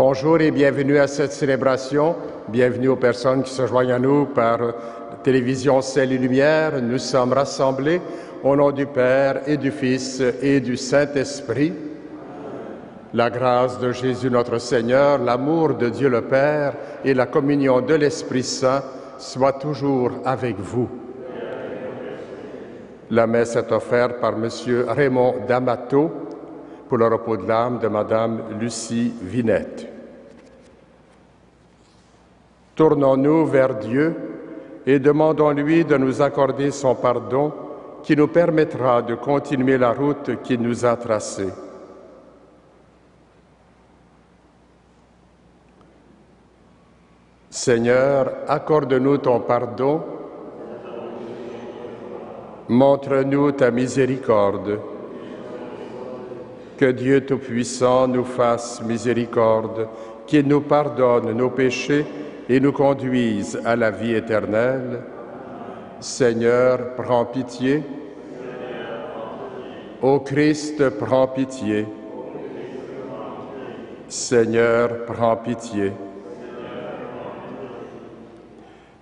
Bonjour et bienvenue à cette célébration. Bienvenue aux personnes qui se joignent à nous par télévision Ciel et Lumière. Nous sommes rassemblés au nom du Père et du Fils et du Saint-Esprit. La grâce de Jésus notre Seigneur, l'amour de Dieu le Père et la communion de l'Esprit Saint soient toujours avec vous. La messe est offerte par M. Raymond D'Amato pour le repos de l'âme de Mme Lucie Vinette. Tournons-nous vers Dieu et demandons-lui de nous accorder son pardon qui nous permettra de continuer la route qu'il nous a tracée. Seigneur, accorde-nous ton pardon. Montre-nous ta miséricorde. Que Dieu Tout-Puissant nous fasse miséricorde, qu'il nous pardonne nos péchés et nous conduise à la vie éternelle. Seigneur, prends pitié. Ô Christ, prends pitié. Seigneur, prends pitié.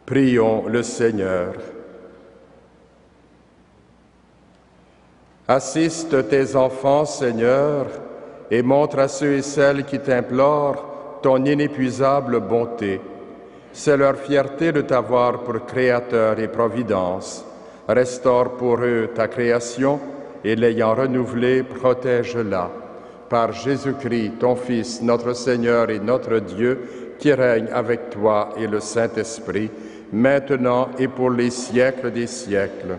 Prions le Seigneur. Assiste tes enfants, Seigneur, et montre à ceux et celles qui t'implorent ton inépuisable bonté. C'est leur fierté de t'avoir pour Créateur et Providence. Restaure pour eux ta création et l'ayant renouvelée, protège-la. Par Jésus-Christ, ton Fils, notre Seigneur et notre Dieu, qui règne avec toi et le Saint-Esprit, maintenant et pour les siècles des siècles.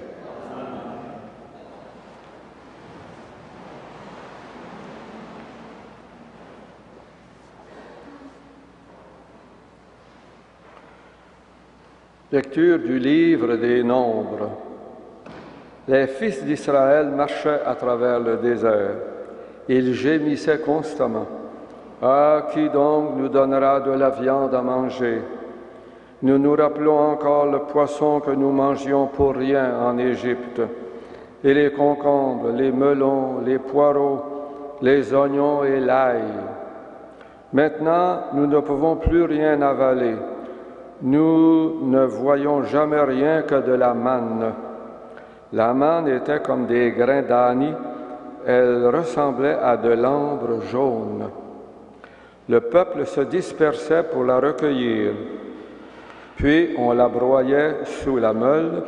Lecture du livre des Nombres. Les fils d'Israël marchaient à travers le désert. Ils gémissaient constamment. « Ah, qui donc nous donnera de la viande à manger? Nous nous rappelons encore le poisson que nous mangions pour rien en Égypte, et les concombres, les melons, les poireaux, les oignons et l'ail. Maintenant, nous ne pouvons plus rien avaler. Nous ne voyons jamais rien que de la manne. La manne était comme des grains d'anis, elle ressemblait à de l'ambre jaune. Le peuple se dispersait pour la recueillir. Puis on la broyait sous la meule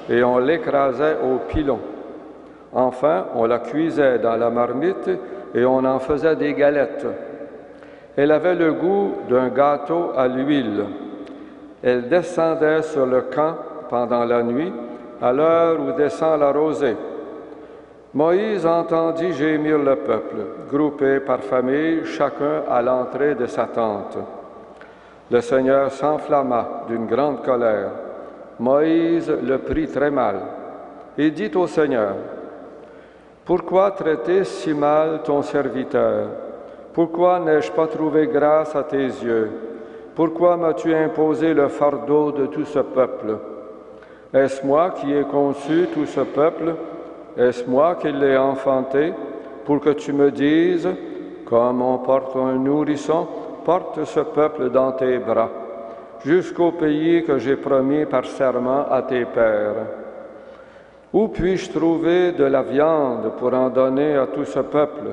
et on l'écrasait au pilon. Enfin, on la cuisait dans la marmite et on en faisait des galettes. Elle avait le goût d'un gâteau à l'huile. Elle descendait sur le camp pendant la nuit, à l'heure où descend la rosée. Moïse entendit gémir le peuple, groupé par famille, chacun à l'entrée de sa tente. Le Seigneur s'enflamma d'une grande colère. Moïse le prit très mal. Il dit au Seigneur, « Pourquoi traiter si mal ton serviteur? Pourquoi n'ai-je pas trouvé grâce à tes yeux? Pourquoi m'as-tu imposé le fardeau de tout ce peuple? Est-ce moi qui ai conçu tout ce peuple? Est-ce moi qui l'ai enfanté? Pour que tu me dises, comme on porte un nourrisson, porte ce peuple dans tes bras, jusqu'au pays que j'ai promis par serment à tes pères. Où puis-je trouver de la viande pour en donner à tout ce peuple,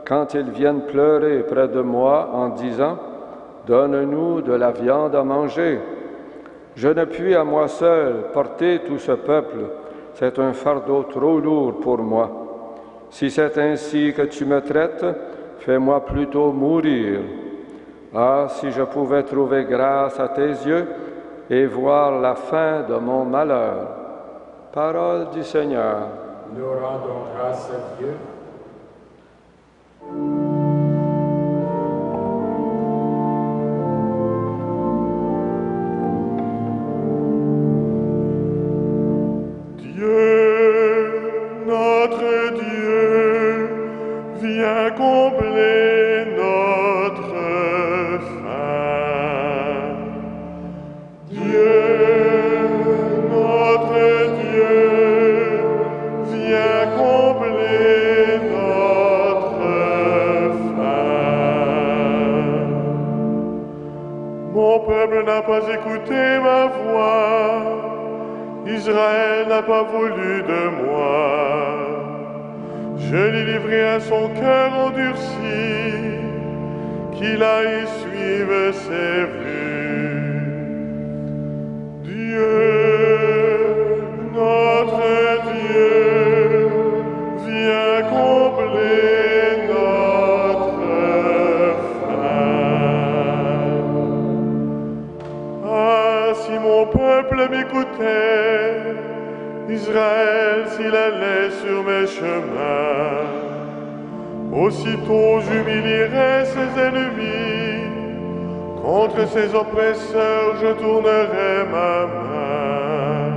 quand ils viennent pleurer près de moi en disant, « Donne-nous de la viande à manger. » Je ne puis à moi seul porter tout ce peuple, c'est un fardeau trop lourd pour moi. Si c'est ainsi que tu me traites, fais-moi plutôt mourir. Ah, si je pouvais trouver grâce à tes yeux et voir la fin de mon malheur. Parole du Seigneur. Nous rendons grâce à Dieu. Combler notre faim. Dieu, notre Dieu, viens combler Israël n'a pas voulu de moi. Je l'ai livré à son cœur endurci, qu'il aille suivre ses vues. Dieu, notre Dieu, viens combler notre faim. Ah, si mon peuple m'écoutait, Israël, s'il allait sur mes chemins, aussitôt j'humilierais ses ennemis, contre ses oppresseurs je tournerai ma main.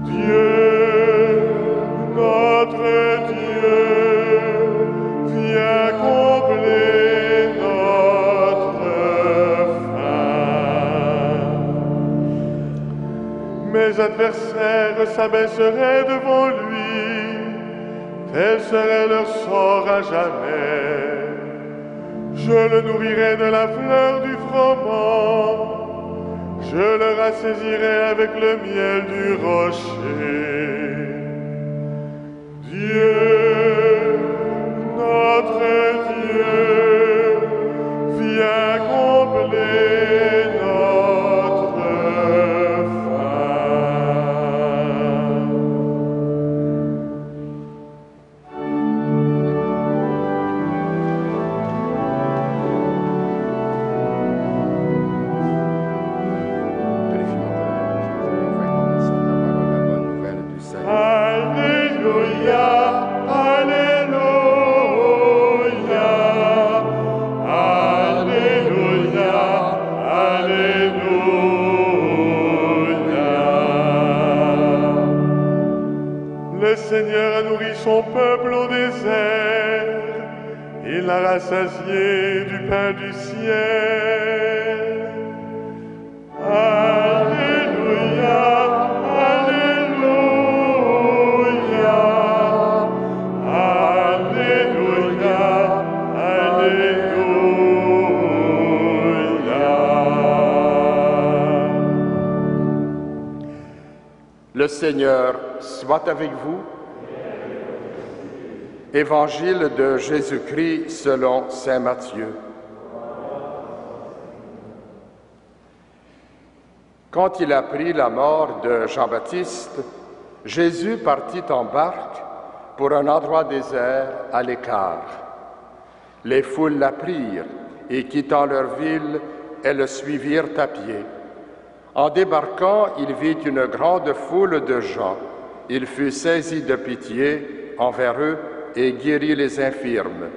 Dieu, notre Dieu, viens combler notre faim. Mes adversaires s'abaisseraient devant lui, tel serait leur sort à jamais. Je le nourrirai de la fleur du froment, je le rassaisierai avec le miel du rocher. Dieu, notre Dieu, viens combler notre Le Seigneur a nourri son peuple au désert, il l'a rassasié du pain du ciel. Alléluia, Alléluia, Alléluia, Alléluia. Le Seigneur soit avec vous. Évangile de Jésus-Christ selon saint Matthieu. Quand il apprit la mort de Jean-Baptiste, Jésus partit en barque pour un endroit désert à l'écart. Les foules l'apprirent et, quittant leur ville, elles le suivirent à pied. En débarquant, il vit une grande foule de gens. Il fut saisi de pitié envers eux et guérit les infirmes.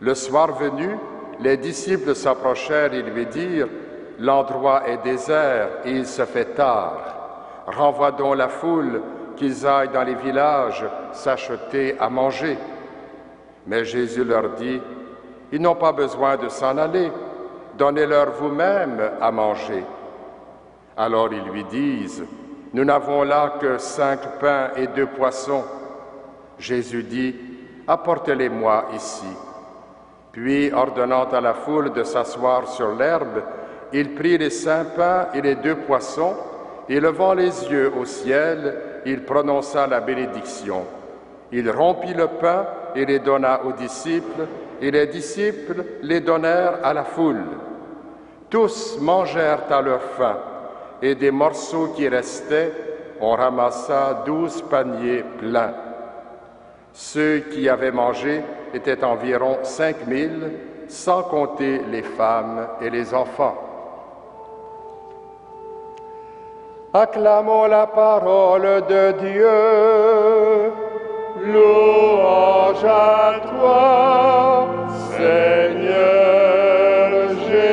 Le soir venu, les disciples s'approchèrent et lui dirent « L'endroit est désert et il se fait tard. Renvoie donc la foule, qu'ils aillent dans les villages s'acheter à manger. » Mais Jésus leur dit « Ils n'ont pas besoin de s'en aller. Donnez-leur vous-même à manger. » Alors ils lui disent « Nous n'avons là que 5 pains et 2 poissons. » Jésus dit « Apportez-les-moi ici. » Puis, ordonnant à la foule de s'asseoir sur l'herbe, il prit les 5 pains et les 2 poissons, et levant les yeux au ciel, il prononça la bénédiction. Il rompit le pain et les donna aux disciples, et les disciples les donnèrent à la foule. Tous mangèrent à leur faim, et des morceaux qui restaient, on ramassa 12 paniers pleins. Ceux qui avaient mangé étaient environ 5000, sans compter les femmes et les enfants. Acclamons la parole de Dieu. Louange à toi, Seigneur Jésus.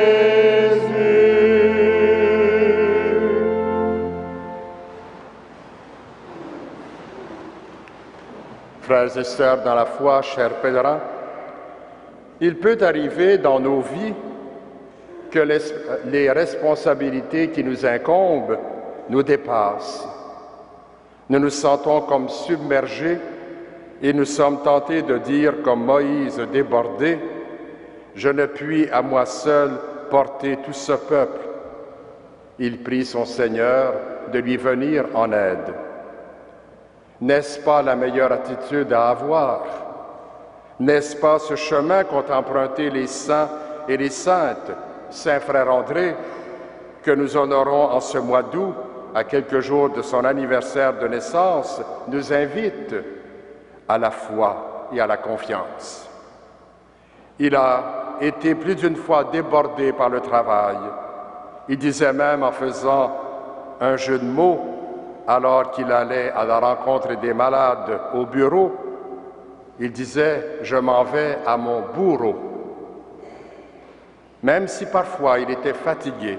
Frères et sœurs dans la foi, chers pèlerins, il peut arriver dans nos vies que les responsabilités qui nous incombent nous dépassent. Nous nous sentons comme submergés et nous sommes tentés de dire, comme Moïse débordé, « Je ne puis à moi seul porter tout ce peuple. » Il prie son Seigneur de lui venir en aide. N'est-ce pas la meilleure attitude à avoir? N'est-ce pas ce chemin qu'ont emprunté les saints et les saintes, Saint Frère André, que nous honorons en ce mois d'août, à quelques jours de son anniversaire de naissance, nous invite à la foi et à la confiance. Il a été plus d'une fois débordé par le travail. Il disait même en faisant un jeu de mots, alors qu'il allait à la rencontre des malades au bureau, il disait « Je m'en vais à mon bourreau ». Même si parfois il était fatigué,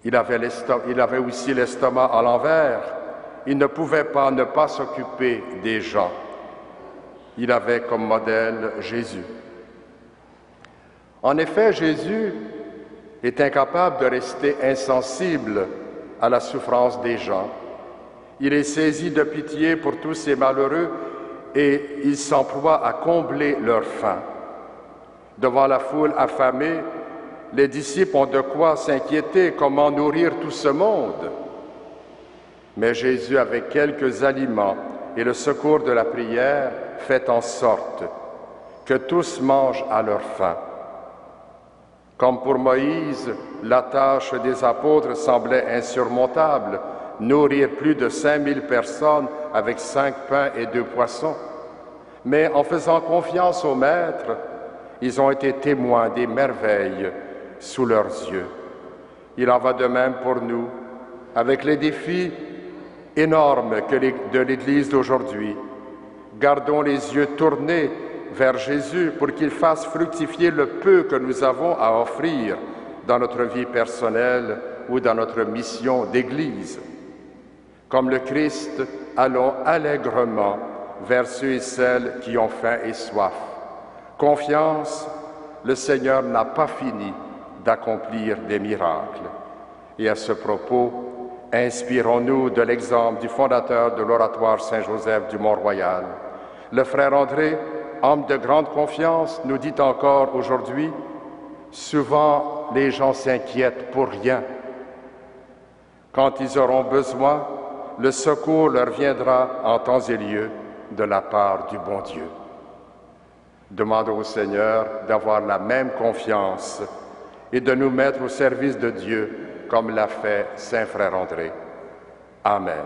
il avait aussi l'estomac à l'envers, il ne pouvait pas ne pas s'occuper des gens. Il avait comme modèle Jésus. En effet, Jésus est incapable de rester insensible à la souffrance des gens. Il est saisi de pitié pour tous ces malheureux et il s'emploie à combler leur faim. Devant la foule affamée, les disciples ont de quoi s'inquiéter, comment nourrir tout ce monde. Mais Jésus, avec quelques aliments et le secours de la prière, fait en sorte que tous mangent à leur faim. Comme pour Moïse, la tâche des apôtres semblait insurmontable, nourrir plus de 5000 personnes avec 5 pains et 2 poissons. Mais en faisant confiance au Maître, ils ont été témoins des merveilles sous leurs yeux. Il en va de même pour nous, avec les défis énormes de l'Église d'aujourd'hui. Gardons les yeux tournés vers Jésus pour qu'il fasse fructifier le peu que nous avons à offrir dans notre vie personnelle ou dans notre mission d'Église. Comme le Christ, allons allègrement vers ceux et celles qui ont faim et soif. Confiance, le Seigneur n'a pas fini d'accomplir des miracles. Et à ce propos, inspirons-nous de l'exemple du fondateur de l'Oratoire Saint-Joseph du Mont-Royal. Le frère André, homme de grande confiance, nous dit encore aujourd'hui, souvent les gens s'inquiètent pour rien. Quand ils auront besoin, le secours leur viendra en temps et lieu de la part du bon Dieu. Demandons au Seigneur d'avoir la même confiance et de nous mettre au service de Dieu comme l'a fait Saint Frère André. Amen.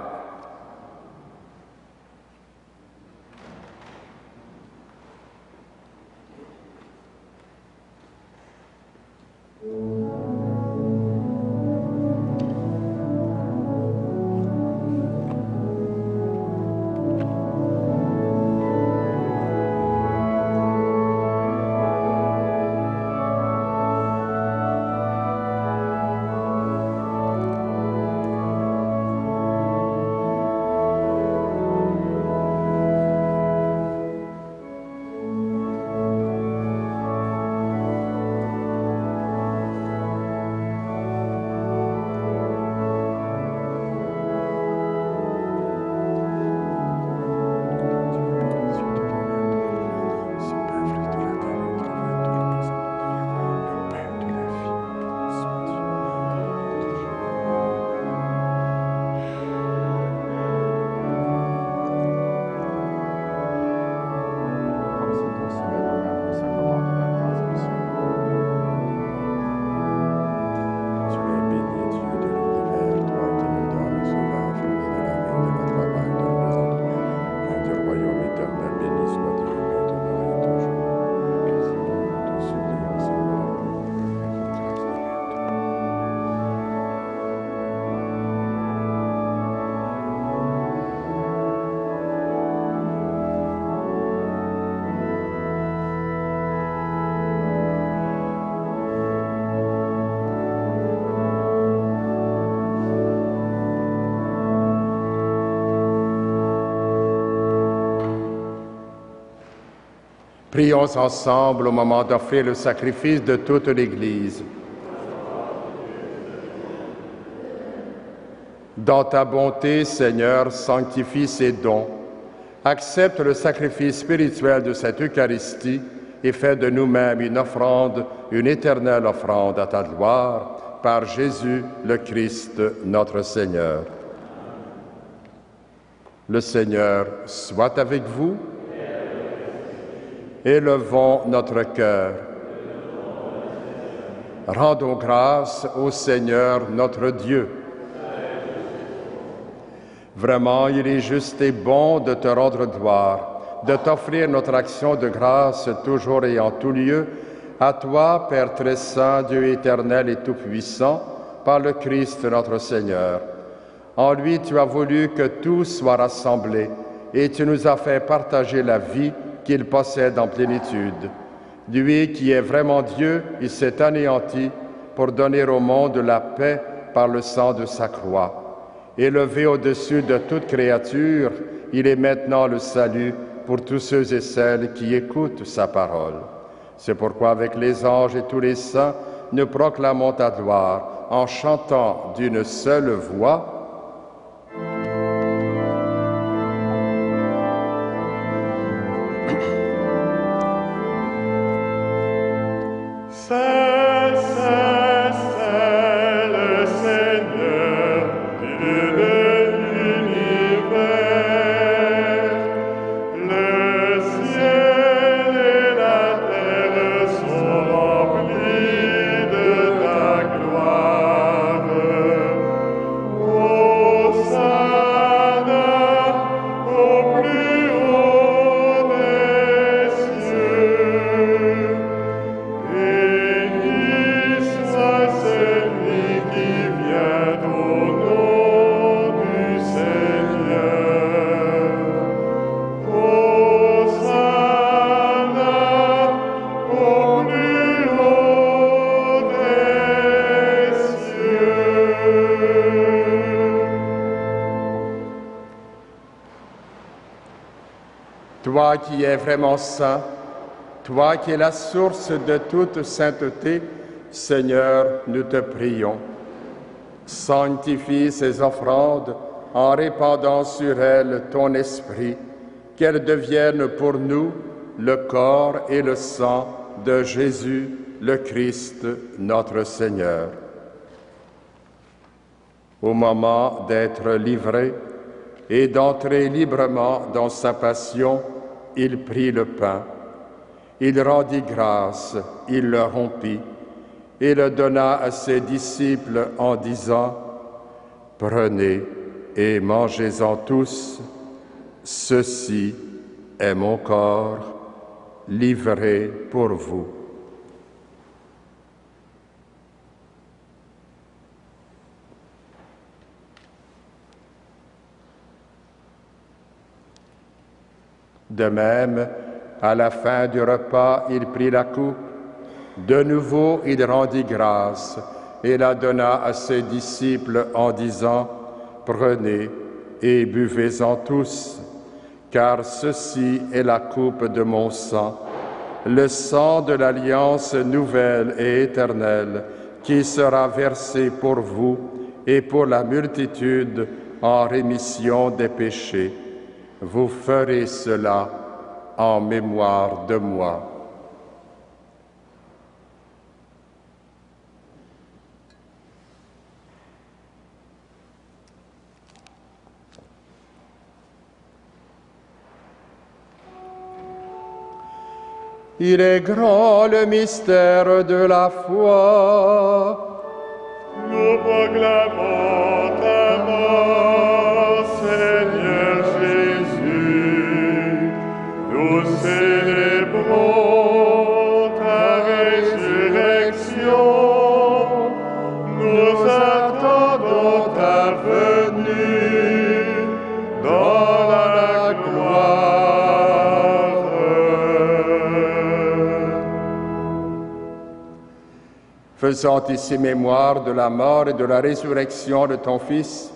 Prions ensemble au moment d'offrir le sacrifice de toute l'Église. Dans ta bonté, Seigneur, sanctifie ces dons. Accepte le sacrifice spirituel de cette Eucharistie et fais de nous-mêmes une offrande, une éternelle offrande à ta gloire, par Jésus le Christ, notre Seigneur. Le Seigneur soit avec vous. Élevons notre cœur. Rendons grâce au Seigneur notre Dieu. Vraiment, il est juste et bon de te rendre gloire, de t'offrir notre action de grâce toujours et en tout lieu, à toi, Père très saint, Dieu éternel et tout-puissant, par le Christ notre Seigneur. En lui, tu as voulu que tout soit rassemblé, et tu nous as fait partager la vie qu'il possède en plénitude. Lui qui est vraiment Dieu, il s'est anéanti pour donner au monde la paix par le sang de sa croix. Élevé au-dessus de toute créature, il est maintenant le salut pour tous ceux et celles qui écoutent sa parole. C'est pourquoi avec les anges et tous les saints, nous proclamons ta gloire en chantant d'une seule voix. Toi qui es vraiment saint, toi qui es la source de toute sainteté, Seigneur, nous te prions. Sanctifie ces offrandes en répandant sur elles ton esprit, qu'elles deviennent pour nous le corps et le sang de Jésus, le Christ, notre Seigneur. Au moment d'être livré et d'entrer librement dans sa passion, il prit le pain, il rendit grâce, il le rompit et le donna à ses disciples en disant : « Prenez et mangez-en tous, ceci est mon corps livré pour vous. » De même, à la fin du repas, il prit la coupe. De nouveau, il rendit grâce et la donna à ses disciples en disant : « Prenez et buvez-en tous, car ceci est la coupe de mon sang, le sang de l'alliance nouvelle et éternelle, qui sera versé pour vous et pour la multitude en rémission des péchés. Vous ferez cela en mémoire de moi. » Il est grand le mystère de la foi. Nous proclamons ta mort, Seigneur Jésus. Nous célébrons ta résurrection. Nous attendons ta venue dans la gloire. Faisant ici mémoire de la mort et de la résurrection de ton Fils,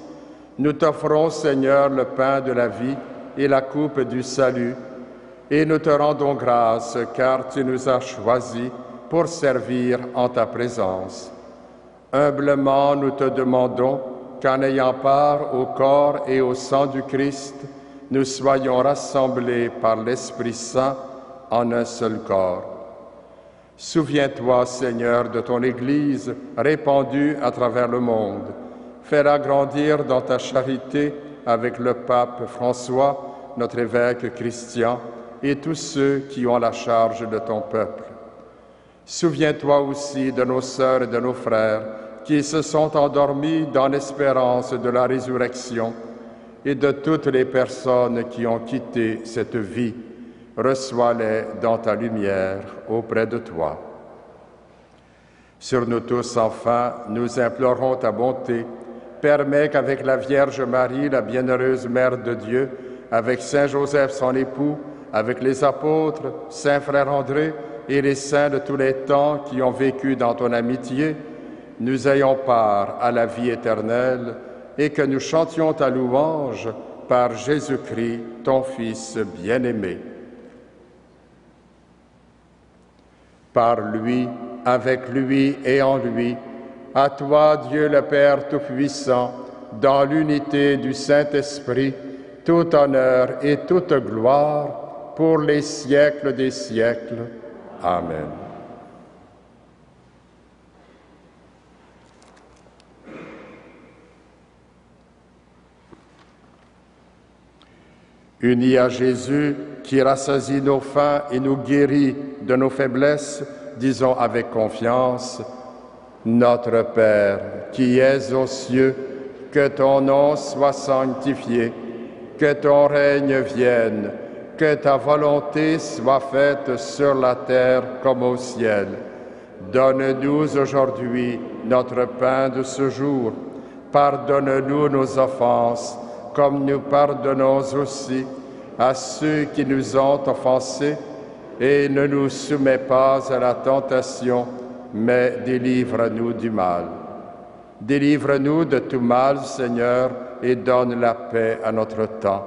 nous t'offrons, Seigneur, le pain de la vie et la coupe du salut, et nous te rendons grâce, car tu nous as choisis pour servir en ta présence. Humblement, nous te demandons qu'en ayant part au corps et au sang du Christ, nous soyons rassemblés par l'Esprit Saint en un seul corps. Souviens-toi, Seigneur, de ton Église répandue à travers le monde. Fais-la grandir dans ta charité avec le pape François, notre évêque Christian, et tous ceux qui ont la charge de ton peuple. Souviens-toi aussi de nos sœurs et de nos frères qui se sont endormis dans l'espérance de la résurrection et de toutes les personnes qui ont quitté cette vie. Reçois-les dans ta lumière auprès de toi. Sur nous tous, enfin, nous implorons ta bonté. Permets qu'avec la Vierge Marie, la bienheureuse Mère de Dieu, avec Saint Joseph, son époux, avec les apôtres, Saint Frère André et les saints de tous les temps qui ont vécu dans ton amitié, nous ayons part à la vie éternelle et que nous chantions ta louange par Jésus-Christ, ton Fils bien-aimé. Par lui, avec lui et en lui, à toi, Dieu le Père Tout-Puissant, dans l'unité du Saint-Esprit, tout honneur et toute gloire pour les siècles des siècles. Amen. Unis à Jésus, qui rassasie nos faim et nous guérit de nos faiblesses, disons avec confiance: Notre Père, qui es aux cieux, que ton nom soit sanctifié, que ton règne vienne, que ta volonté soit faite sur la terre comme au ciel. Donne-nous aujourd'hui notre pain de ce jour. Pardonne-nous nos offenses, comme nous pardonnons aussi à ceux qui nous ont offensés, et ne nous soumets pas à la tentation, mais délivre-nous du mal. Délivre-nous de tout mal, Seigneur, et donne la paix à notre temps.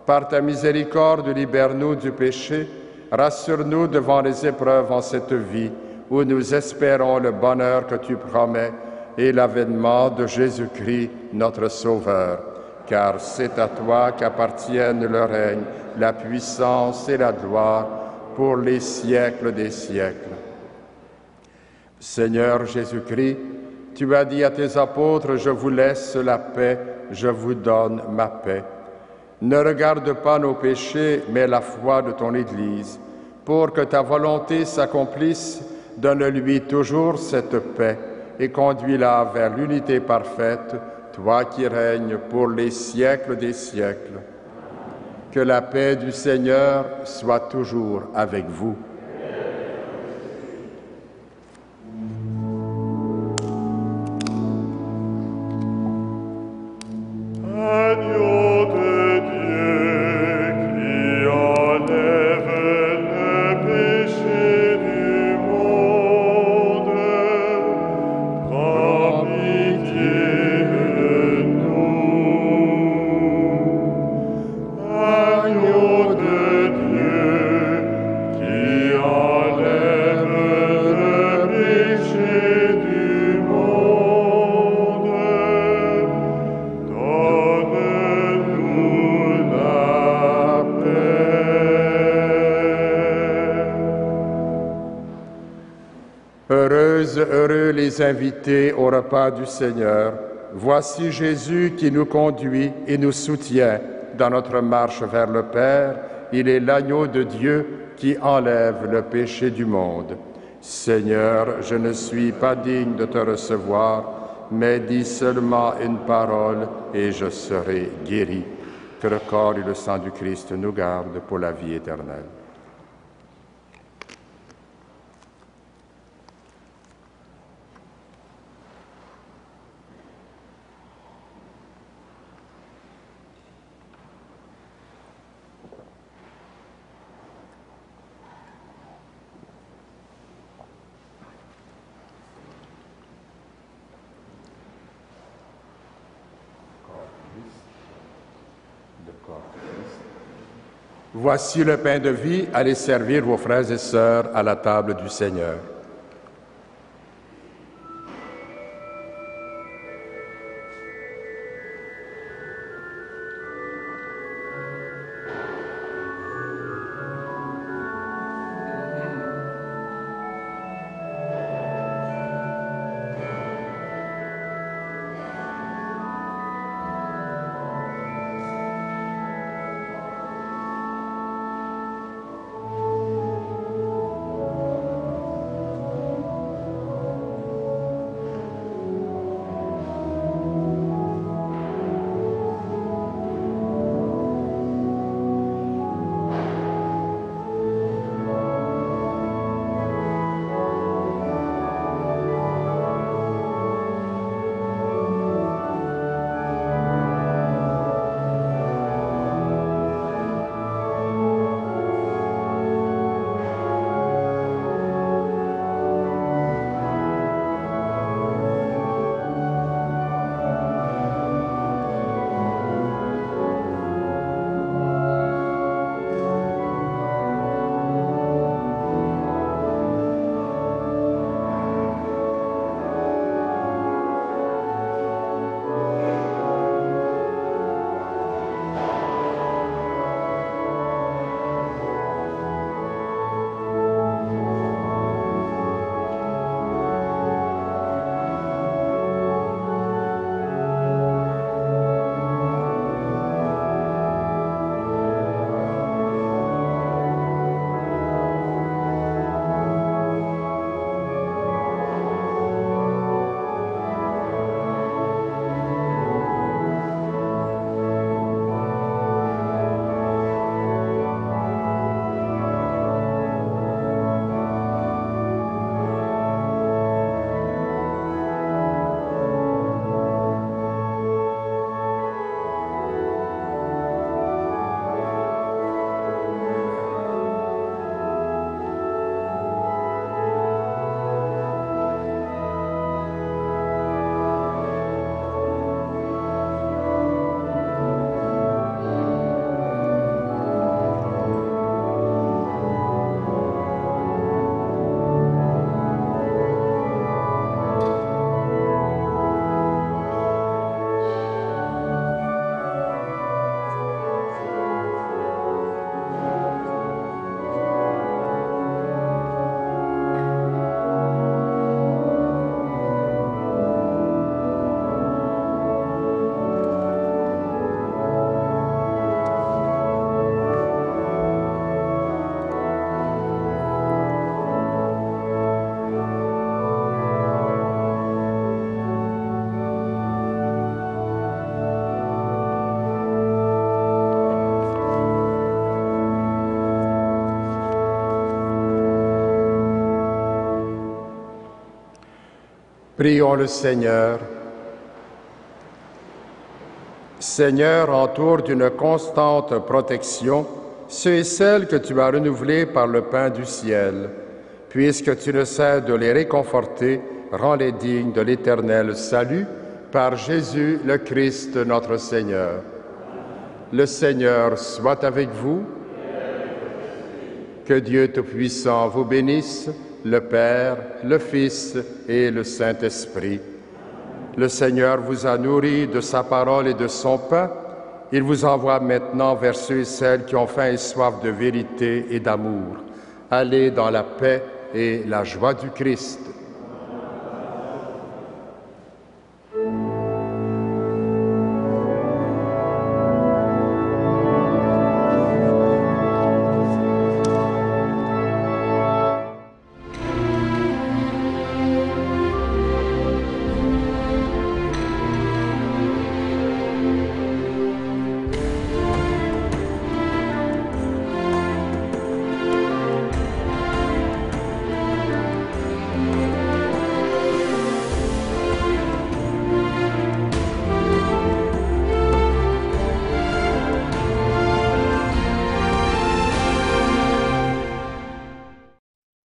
Par ta miséricorde, libère-nous du péché, rassure-nous devant les épreuves en cette vie, où nous espérons le bonheur que tu promets et l'avènement de Jésus-Christ, notre Sauveur. Car c'est à toi qu'appartiennent le règne, la puissance et la gloire pour les siècles des siècles. Seigneur Jésus-Christ, tu as dit à tes apôtres: « Je vous laisse la paix, je vous donne ma paix. » Ne regarde pas nos péchés, mais la foi de ton Église. Pour que ta volonté s'accomplisse, donne-lui toujours cette paix et conduis-la vers l'unité parfaite, toi qui règnes pour les siècles des siècles. Que la paix du Seigneur soit toujours avec vous. Agneau de Dieu qui enlève le péché du monde, prends pitié de nous. Agneau de Dieu qui enlève le péché du monde, donne-nous la paix. Heureux les invités au repas du Seigneur. Voici Jésus qui nous conduit et nous soutient dans notre marche vers le Père. Il est l'agneau de Dieu qui enlève le péché du monde. Seigneur, je ne suis pas digne de te recevoir, mais dis seulement une parole et je serai guéri. Que le corps et le sang du Christ nous gardent pour la vie éternelle. Voici le pain de vie, allez servir vos frères et sœurs à la table du Seigneur. Prions le Seigneur. Seigneur, entoure d'une constante protection ceux et celles que tu as renouvelés par le pain du ciel. Puisque tu ne cesses de les réconforter, rends-les dignes de l'éternel salut, par Jésus le Christ notre Seigneur. Le Seigneur soit avec vous. Que Dieu Tout-Puissant vous bénisse, le Père, le Fils et le Saint-Esprit. Le Seigneur vous a nourri de sa parole et de son pain. Il vous envoie maintenant vers ceux et celles qui ont faim et soif de vérité et d'amour. Allez dans la paix et la joie du Christ.